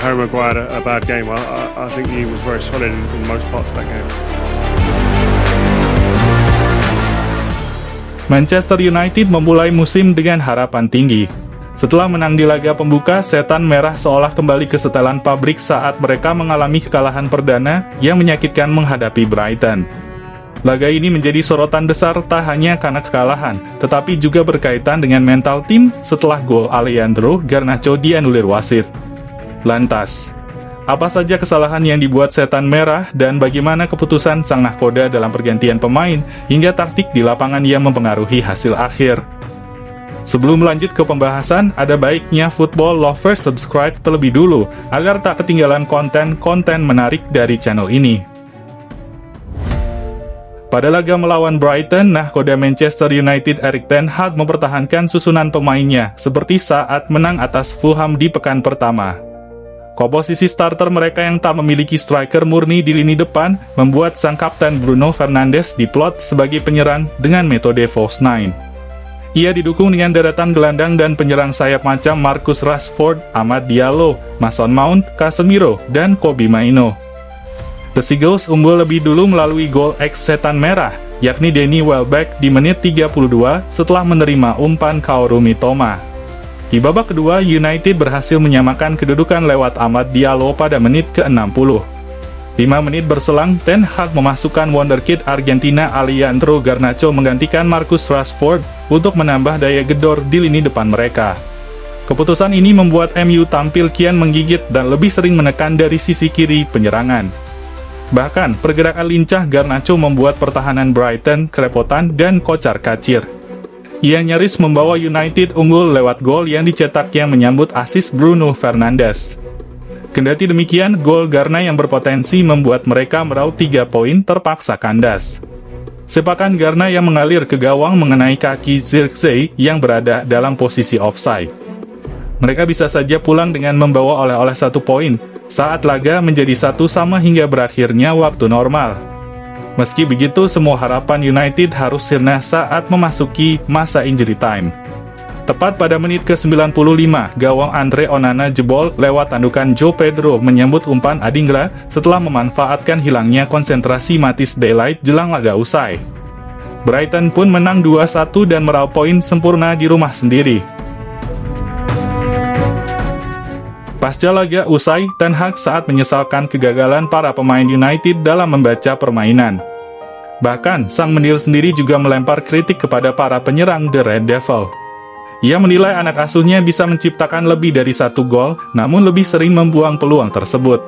Harry Maguire had a bad game. I think he was very solid in most parts of that game. Manchester United memulai musim dengan harapan tinggi. Setelah menang di laga pembuka, Setan Merah seolah kembali ke setelan pabrik saat mereka mengalami kekalahan perdana yang menyakitkan menghadapi Brighton. Laga ini menjadi sorotan besar tak hanya karena kekalahan, tetapi juga berkaitan dengan mental tim setelah gol Alejandro Garnacho dianulir wasit. Lantas, apa saja kesalahan yang dibuat Setan Merah dan bagaimana keputusan sang nahkoda dalam pergantian pemain hingga taktik di lapangan yang mempengaruhi hasil akhir? Sebelum lanjut ke pembahasan, ada baiknya football lovers subscribe terlebih dulu agar tak ketinggalan konten-konten menarik dari channel ini. Pada laga melawan Brighton, nahkoda Manchester United Erik ten Hag mempertahankan susunan pemainnya seperti saat menang atas Fulham di pekan pertama. Komposisi starter mereka yang tak memiliki striker murni di lini depan membuat sang kapten Bruno Fernandes diplot sebagai penyerang dengan metode false nine. Ia didukung dengan deretan gelandang dan penyerang sayap macam Marcus Rashford, Amad Diallo, Mason Mount, Casemiro, dan Kobbie Mainoo. The Seagulls unggul lebih dulu melalui gol ex-Setan Merah, yakni Danny Welbeck di menit 32 setelah menerima umpan Kaoru Mitoma. Di babak kedua, United berhasil menyamakan kedudukan lewat Amad Diallo pada menit ke-60. 5 menit berselang, Ten Hag memasukkan wonderkid Argentina Alejandro Garnacho menggantikan Marcus Rashford untuk menambah daya gedor di lini depan mereka. Keputusan ini membuat MU tampil kian menggigit dan lebih sering menekan dari sisi kiri penyerangan. Bahkan, pergerakan lincah Garnacho membuat pertahanan Brighton kerepotan dan kocar-kacir. Ia nyaris membawa United unggul lewat gol yang dicetaknya menyambut asis Bruno Fernandes. Kendati demikian, gol Garna yang berpotensi membuat mereka meraup 3 poin terpaksa kandas. Sepakan Garna yang mengalir ke gawang mengenai kaki Zirkzee yang berada dalam posisi offside. Mereka bisa saja pulang dengan membawa oleh-oleh 1 poin, saat laga menjadi 1-1 hingga berakhirnya waktu normal. Meski begitu, semua harapan United harus sirna saat memasuki masa injury time. Tepat pada menit ke-95, gawang Andre Onana jebol lewat tandukan Joe Pedro menyambut umpan Adingra setelah memanfaatkan hilangnya konsentrasi Matthijs de Ligt jelang laga usai. Brighton pun menang 2-1 dan meraup poin sempurna di rumah sendiri. Pasca laga usai, Ten Hag saat menyesalkan kegagalan para pemain United dalam membaca permainan. Bahkan, sang menir sendiri juga melempar kritik kepada para penyerang The Red Devil. Ia menilai anak asuhnya bisa menciptakan lebih dari 1 gol, namun lebih sering membuang peluang tersebut.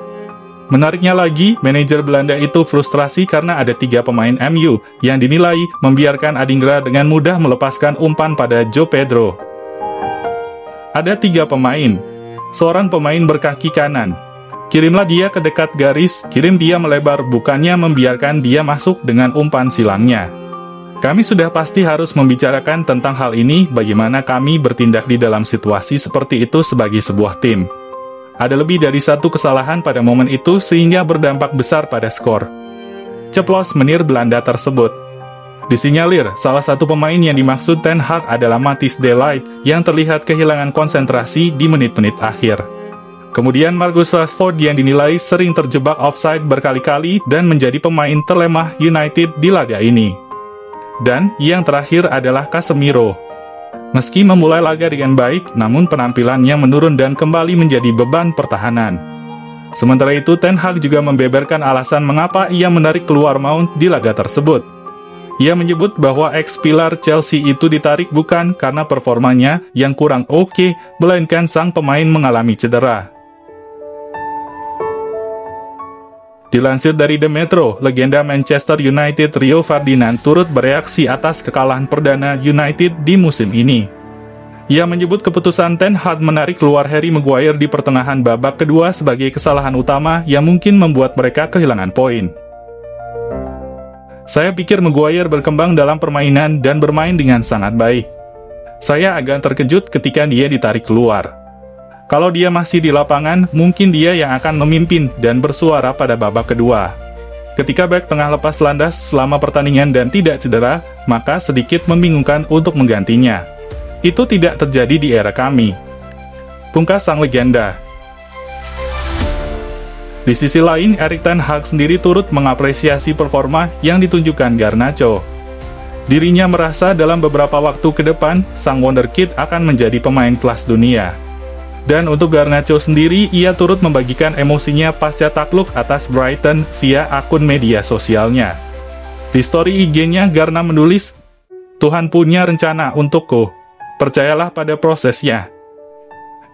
Menariknya lagi, manajer Belanda itu frustrasi karena ada 3 pemain MU yang dinilai membiarkan Adingra dengan mudah melepaskan umpan pada Joe Pedro. Ada 3 pemain. Seorang pemain berkaki kanan. Kirimlah dia ke dekat garis, kirim dia melebar, bukannya membiarkan dia masuk dengan umpan silangnya. Kami sudah pasti harus membicarakan tentang hal ini, bagaimana kami bertindak di dalam situasi seperti itu sebagai sebuah tim. Ada lebih dari 1 kesalahan pada momen itu sehingga berdampak besar pada skor. Ceplos menir Belanda tersebut. Disinyalir, salah satu pemain yang dimaksud Ten Hag adalah Matthijs de Ligt yang terlihat kehilangan konsentrasi di menit-menit akhir. Kemudian Marcus Rashford yang dinilai sering terjebak offside berkali-kali dan menjadi pemain terlemah United di laga ini. Dan yang terakhir adalah Casemiro. Meski memulai laga dengan baik, namun penampilannya menurun dan kembali menjadi beban pertahanan. Sementara itu, Ten Hag juga membeberkan alasan mengapa ia menarik keluar Mount di laga tersebut. Ia menyebut bahwa ex-pilar Chelsea itu ditarik bukan karena performanya yang kurang oke, melainkan sang pemain mengalami cedera. Dilansir dari The Metro, legenda Manchester United Rio Ferdinand turut bereaksi atas kekalahan perdana United di musim ini. Ia menyebut keputusan Ten Hag menarik keluar Harry Maguire di pertengahan babak kedua sebagai kesalahan utama yang mungkin membuat mereka kehilangan poin. Saya pikir Maguire berkembang dalam permainan dan bermain dengan sangat baik. Saya agak terkejut ketika dia ditarik keluar. Kalau dia masih di lapangan, mungkin dia yang akan memimpin dan bersuara pada babak kedua. Ketika bek tengah lepas landas selama pertandingan dan tidak cedera, maka sedikit membingungkan untuk menggantinya. Itu tidak terjadi di era kami. Pungkas sang legenda. Di sisi lain, Erik ten Hag sendiri turut mengapresiasi performa yang ditunjukkan Garnacho. Dirinya merasa dalam beberapa waktu ke depan, sang wonderkid akan menjadi pemain kelas dunia. Dan untuk Garnacho sendiri, ia turut membagikan emosinya pasca takluk atas Brighton via akun media sosialnya. Di story IG-nya, Garna menulis, "Tuhan punya rencana untukku. Percayalah pada prosesnya."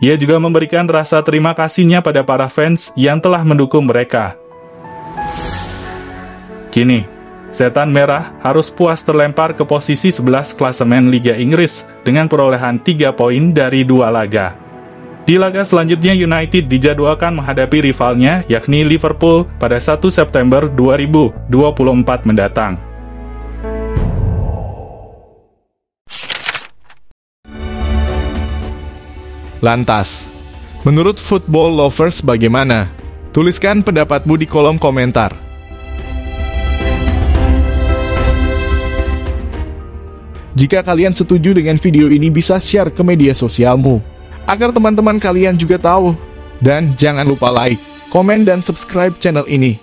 Ia juga memberikan rasa terima kasihnya pada para fans yang telah mendukung mereka. Kini, Setan Merah harus puas terlempar ke posisi 11 klasemen Liga Inggris dengan perolehan 3 poin dari 2 laga. Di laga selanjutnya, United dijadwalkan menghadapi rivalnya, yakni Liverpool, pada 1 September 2024 mendatang. Lantas, menurut football lovers bagaimana? Tuliskan pendapatmu di kolom komentar. Jika kalian setuju dengan video ini, bisa share ke media sosialmu, agar teman-teman kalian juga tahu. Dan jangan lupa like, komen, dan subscribe channel ini.